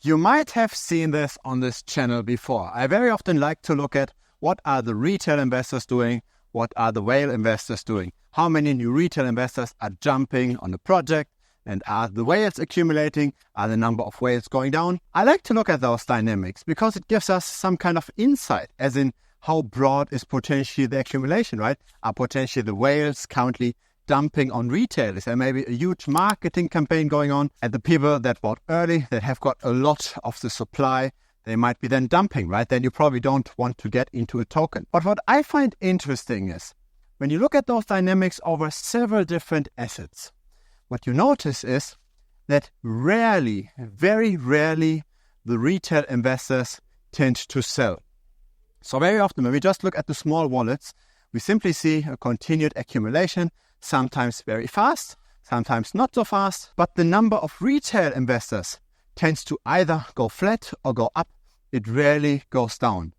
You might have seen this on this channel before. I very often like to look at what are the retail investors doing, what are the whale investors doing, how many new retail investors are jumping on the project, and are the whales accumulating, are the number of whales going down. I like to look at those dynamics because it gives us some kind of insight, as in how broad is potentially the accumulation, right? Are potentially the whales currently dumping on retail? Is there maybe a huge marketing campaign going on, and the people that bought early, that have got a lot of the supply, they might be then dumping, right? Then you probably don't want to get into a token. But what I find interesting is when you look at those dynamics over several different assets, what you notice is that rarely, very rarely, the retail investors tend to sell. So very often when we just look at the small wallets, we simply see a continued accumulation, sometimes very fast, sometimes not so fast, but the number of retail investors tends to either go flat or go up. It rarely goes down.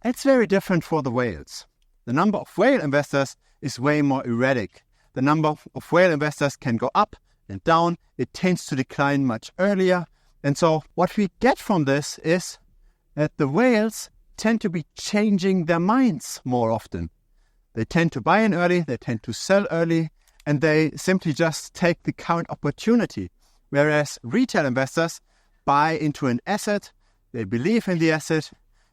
It's very different for the whales. The number of whale investors is way more erratic. The number of whale investors can go up and down. It tends to decline much earlier. And so what we get from this is that the whales tend to be changing their minds more often. They tend to buy in early, they tend to sell early, and they simply just take the current opportunity. Whereas retail investors buy into an asset, they believe in the asset,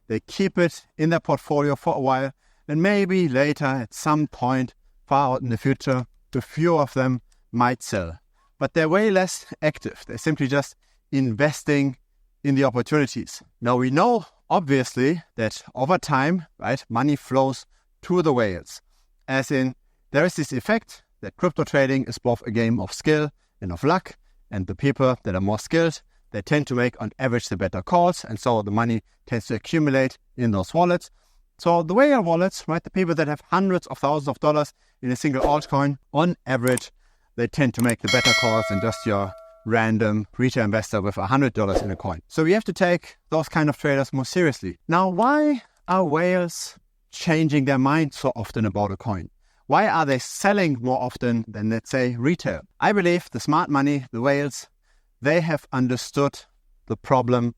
they keep it in their portfolio for a while, and maybe later at some point far out in the future, a few of them might sell. But they're way less active. They're simply just investing in the opportunities. Now we know, obviously, that over time, right, money flows to the whales. As in, there is this effect that crypto trading is both a game of skill and of luck, and the people that are more skilled, they tend to make on average the better calls, and so the money tends to accumulate in those wallets. So the whale wallets, right, the people that have hundreds of thousands of dollars in a single altcoin, on average, they tend to make the better calls than just your random retail investor with $100 in a coin. So we have to take those kind of traders more seriously. Now, why are whales changing their mind so often about a coin? Why are they selling more often than, let's say, retail? I believe the smart money, the whales, they have understood the problem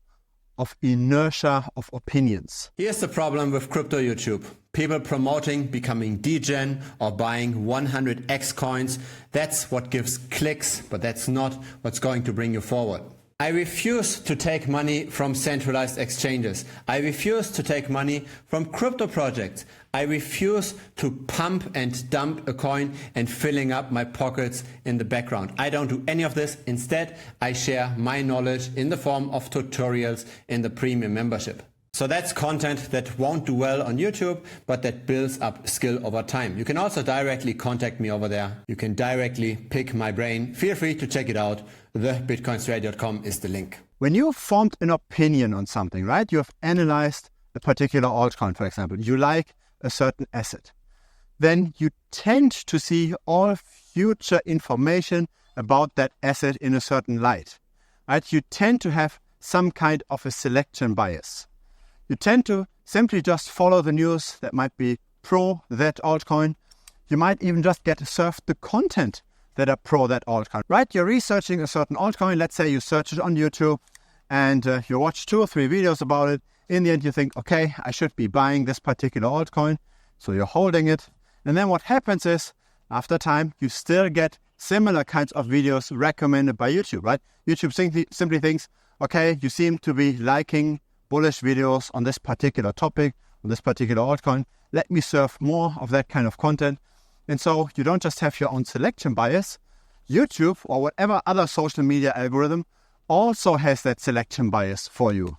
of inertia of opinions. Here's the problem with crypto YouTube. People promoting becoming degen or buying 100x coins. That's what gives clicks, but that's not what's going to bring you forward. I refuse to take money from centralized exchanges. I refuse to take money from crypto projects. I refuse to pump and dump a coin and filling up my pockets in the background. I don't do any of this. Instead, I share my knowledge in the form of tutorials in the premium membership. So that's content that won't do well on YouTube, but that builds up skill over time. You can also directly contact me over there. You can directly pick my brain. Feel free to check it out. TheBitcoinStrategy.com is the link. When you've formed an opinion on something, right? You have analyzed a particular altcoin, for example. You like a certain asset. Then you tend to see all future information about that asset in a certain light, right? You tend to have some kind of a selection bias. You tend to simply just follow the news that might be pro that altcoin. You might even just get served the content that are pro that altcoin, right? You're researching a certain altcoin. Let's say you search it on YouTube and you watch 2 or 3 videos about it. In the end, you think, okay, I should be buying this particular altcoin. So you're holding it. And then what happens is, after time, you still get similar kinds of videos recommended by YouTube, right? YouTube simply thinks, okay, you seem to be liking bullish videos on this particular topic, on this particular altcoin. Let me serve more of that kind of content. And so you don't just have your own selection bias. YouTube or whatever other social media algorithm also has that selection bias for you.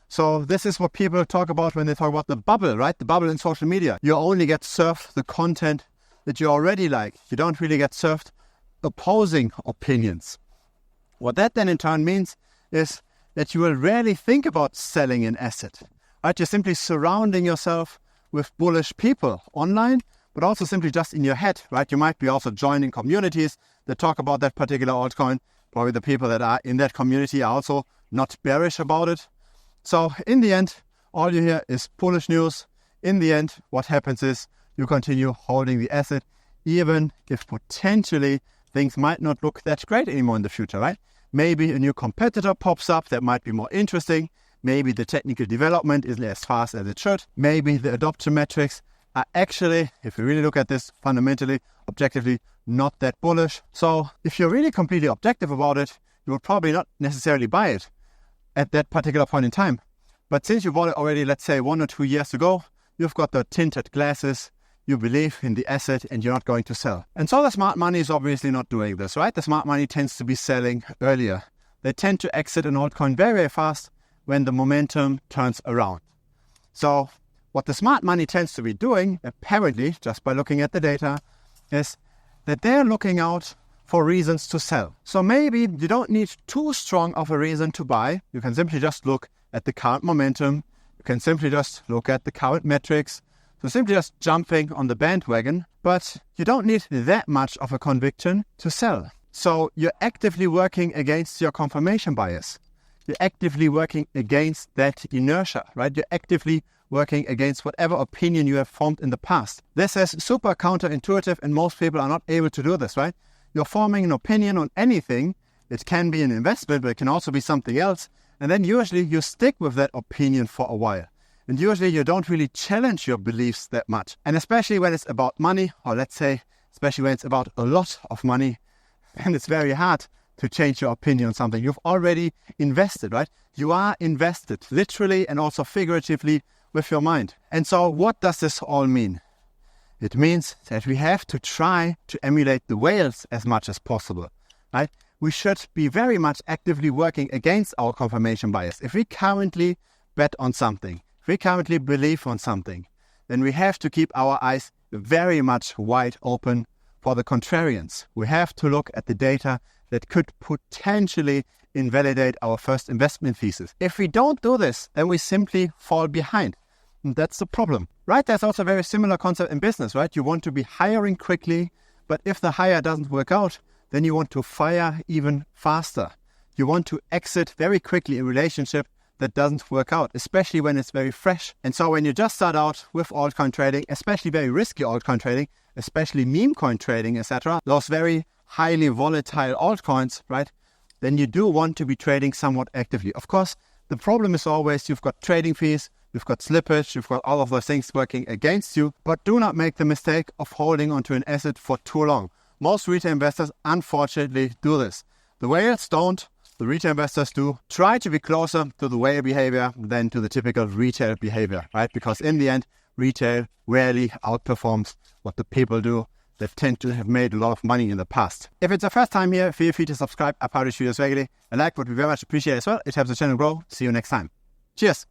So this is what people talk about when they talk about the bubble, right? The bubble in social media. You only get served the content that you already like. You don't really get served opposing opinions. What that then in turn means is that you will rarely think about selling an asset, right? You're simply surrounding yourself with bullish people online, but also simply just in your head, right? You might be also joining communities that talk about that particular altcoin. Probably the people that are in that community are also not bearish about it. So in the end, all you hear is bullish news. In the end, what happens is you continue holding the asset, even if potentially things might not look that great anymore in the future, right? Maybe a new competitor pops up that might be more interesting. Maybe the technical development isn't as fast as it should. Maybe the adoption metrics are actually, if you really look at this fundamentally, objectively, not that bullish. So if you're really completely objective about it, you will probably not necessarily buy it at that particular point in time. But since you bought it already, let's say 1 or 2 years ago, you've got the tinted glasses, you believe in the asset, and you're not going to sell. And so the smart money is obviously not doing this, right? The smart money tends to be selling earlier. They tend to exit an altcoin very, very fast when the momentum turns around. So what the smart money tends to be doing, apparently, just by looking at the data, is that they're looking out for reasons to sell. So maybe you don't need too strong of a reason to buy. You can simply just look at the current momentum. You can simply just look at the current metrics. So simply just jumping on the bandwagon, but you don't need that much of a conviction to sell. So you're actively working against your confirmation bias. You're actively working against that inertia, right? You're actively working against whatever opinion you have formed in the past. This is super counterintuitive, and most people are not able to do this, right? You're forming an opinion on anything. It can be an investment, but it can also be something else. And then usually you stick with that opinion for a while. And usually you don't really challenge your beliefs that much. And especially when it's about money, or let's say, especially when it's about a lot of money, then it's very hard to change your opinion on something. You've already invested, right? You are invested, literally and also figuratively, with your mind. And so what does this all mean? It means that we have to try to emulate the whales as much as possible, right? We should be very much actively working against our confirmation bias. If we currently bet on something, if we currently believe on something, then we have to keep our eyes very much wide open for the contrarians. We have to look at the data that could potentially invalidate our first investment thesis. If we don't do this, then we simply fall behind. And that's the problem, right? There's also a very similar concept in business, right? You want to be hiring quickly, but if the hire doesn't work out, then you want to fire even faster. You want to exit very quickly a relationship that doesn't work out, especially when it's very fresh. And so when you just start out with altcoin trading, especially very risky altcoin trading, especially meme coin trading, etc., those very highly volatile altcoins, right? Then you do want to be trading somewhat actively. Of course, the problem is always you've got trading fees, you've got slippage, you've got all of those things working against you, but do not make the mistake of holding onto an asset for too long. Most retail investors, unfortunately, do this. The whales don't, the retail investors do. Try to be closer to the whale behavior than to the typical retail behavior, right? Because in the end, retail rarely outperforms what the people do that tend to have made a lot of money in the past. If it's the first time here, feel free to subscribe. I publish videos regularly. A like would be very much appreciated as well. It helps the channel grow. See you next time. Cheers.